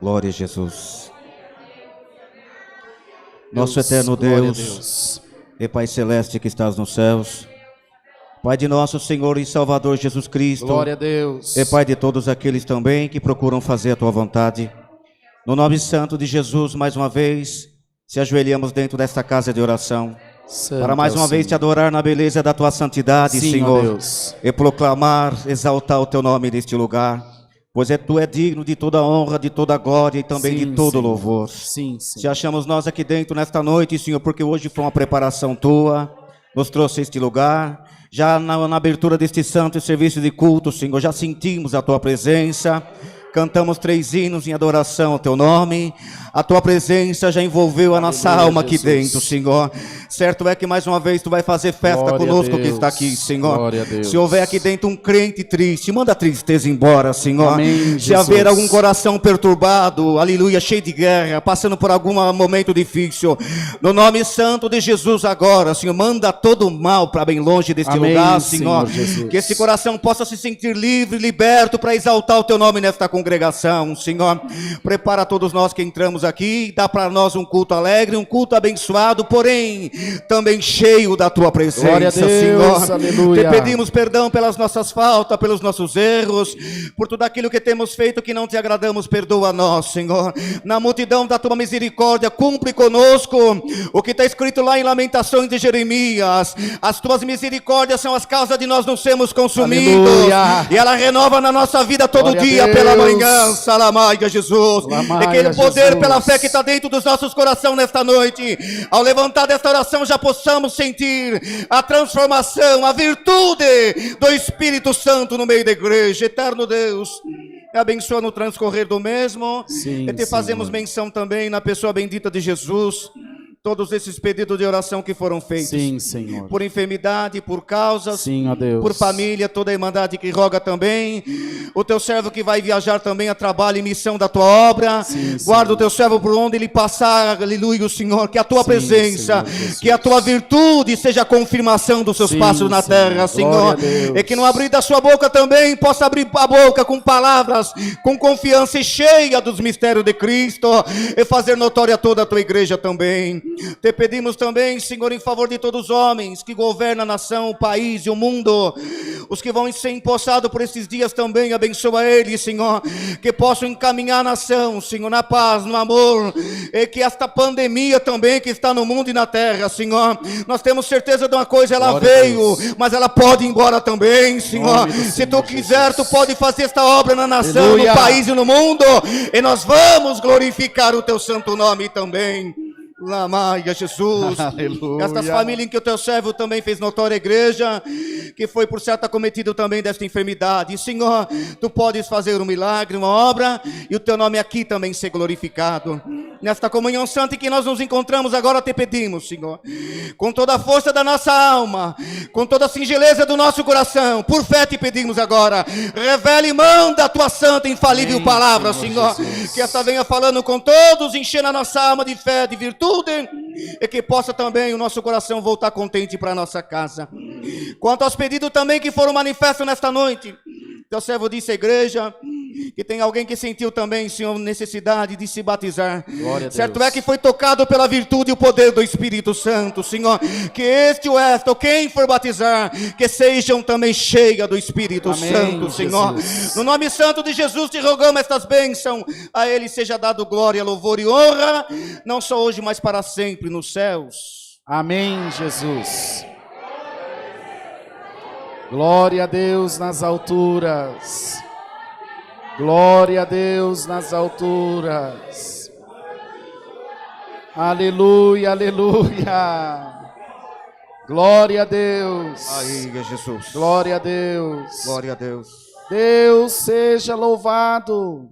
Glória a Jesus. Nosso eterno Deus e Pai Celeste que estás nos céus, Pai de nosso Senhor e Salvador Jesus Cristo, glória a Deus, e Pai de todos aqueles também que procuram fazer a Tua vontade, no nome santo de Jesus, mais uma vez, se ajoelhamos dentro desta casa de oração, Santo para mais uma vez te adorar na beleza da Tua santidade, sim, Senhor, Deus, e proclamar, exaltar o Teu nome neste lugar, pois Tu é digno de toda honra, de toda glória e também sim, de todo Senhor. louvor. Sim, sim. Te achamos nós aqui dentro nesta noite, Senhor, porque hoje foi uma preparação Tua, nos trouxe este lugar, já na abertura deste santo serviço de culto, Senhor, já sentimos a Tua presença, cantamos 3 hinos em adoração ao Teu nome, a Tua presença já envolveu a nossa alma aqui dentro, Senhor. Certo é que mais uma vez Tu vai fazer festa Glória conosco que está aqui, Senhor. Glória a Deus. Se houver aqui dentro um crente triste, manda a tristeza embora, Senhor. Amém, Se haver algum coração perturbado, aleluia, cheio de guerra, passando por algum momento difícil, no nome santo de Jesus agora, Senhor, manda todo o mal para bem longe deste Amém, lugar, Senhor. Jesus. Que esse coração possa se sentir livre, liberto para exaltar o Teu nome nesta congregação, Senhor. Prepara todos nós que entramos aqui, dá para nós um culto alegre, um culto abençoado, porém também cheio da Tua presença, glória a Deus, Senhor. aleluia. Te pedimos perdão pelas nossas faltas, pelos nossos erros, por tudo aquilo que temos feito que não Te agradamos, perdoa nós, Senhor. Na multidão da Tua misericórdia, cumpre conosco o que está escrito lá em Lamentações de Jeremias: as Tuas misericórdias são as causas de nós não sermos consumidos, aleluia. E ela renova na nossa vida todo Glória dia pela manhã. Salamaiga, Jesus. Salamaia, É aquele poder Jesus. pela fé que está dentro dos nossos corações nesta noite. Ao levantar desta oração já possamos sentir a transformação, a virtude do Espírito Santo no meio da igreja. Eterno Deus, abençoa no transcorrer do mesmo. Sim, E te fazemos Senhor. menção também na pessoa bendita de Jesus. Todos esses pedidos de oração que foram feitos. Sim, Senhor. Por enfermidade, por causas, Sim, ó Deus. por família, toda a irmandade que roga também. O Teu servo que vai viajar também a trabalho e missão da Tua obra. Sim, guarda Senhor. o Teu servo por onde ele passar, aleluia, Senhor. Que a Tua Sim, presença, Senhor Jesus. que a Tua virtude seja a confirmação dos Seus Sim, passos na terra, Senhor. Senhor. Glória a Deus. E que no abrir da Sua boca também possa abrir a boca com palavras, com confiança e cheia dos mistérios de Cristo. E fazer notória toda a Tua igreja também. Te pedimos também, Senhor, em favor de todos os homens que governam a nação, o país e o mundo, os que vão ser empossados por esses dias também, abençoa eles, Senhor, que possam encaminhar a nação, Senhor, na paz, no amor, e que esta pandemia também que está no mundo e na terra, Senhor, nós temos certeza de uma coisa, ela Glória a veio, mas ela pode ir embora também, Senhor. Nome do Se Senhor Tu quiser, Jesus. Tu pode fazer esta obra na nação, Aleluia. no país e no mundo, e nós vamos glorificar o Teu santo nome também. Lamaia, Jesus. Aleluia. Estas famílias em que o Teu servo também fez notória a igreja, que foi por certo acometido também desta enfermidade. Senhor, Tu podes fazer um milagre, uma obra, e o Teu nome aqui também ser glorificado. Nesta comunhão santa em que nós nos encontramos agora, Te pedimos, Senhor, com toda a força da nossa alma, com toda a singeleza do nosso coração, por fé Te pedimos agora, revela e manda a Tua santa e infalível Amém, palavra, Senhor Senhor, Jesus. que esta venha falando com todos, enchendo a nossa alma de fé, de virtude, e que possa também o nosso coração voltar contente para a nossa casa. Quanto aos pedidos também que foram manifestos nesta noite, Teu servo disse à igreja que tem alguém que sentiu também, Senhor, necessidade de se batizar. Glória a Certo Deus. é que foi tocado pela virtude e o poder do Espírito Santo, Senhor, que este ou esta, ou quem for batizar, que sejam também cheias do Espírito Amém, Santo, Senhor. Jesus. No nome santo de Jesus te rogamos estas bênçãos, a Ele seja dado glória, louvor e honra, não só hoje, mas para sempre nos céus. Amém, Jesus. Glória a Deus nas alturas. Glória a Deus nas alturas. Aleluia, aleluia. Glória a Deus. Aí, Jesus. Glória a Deus. Glória a Deus. Deus seja louvado.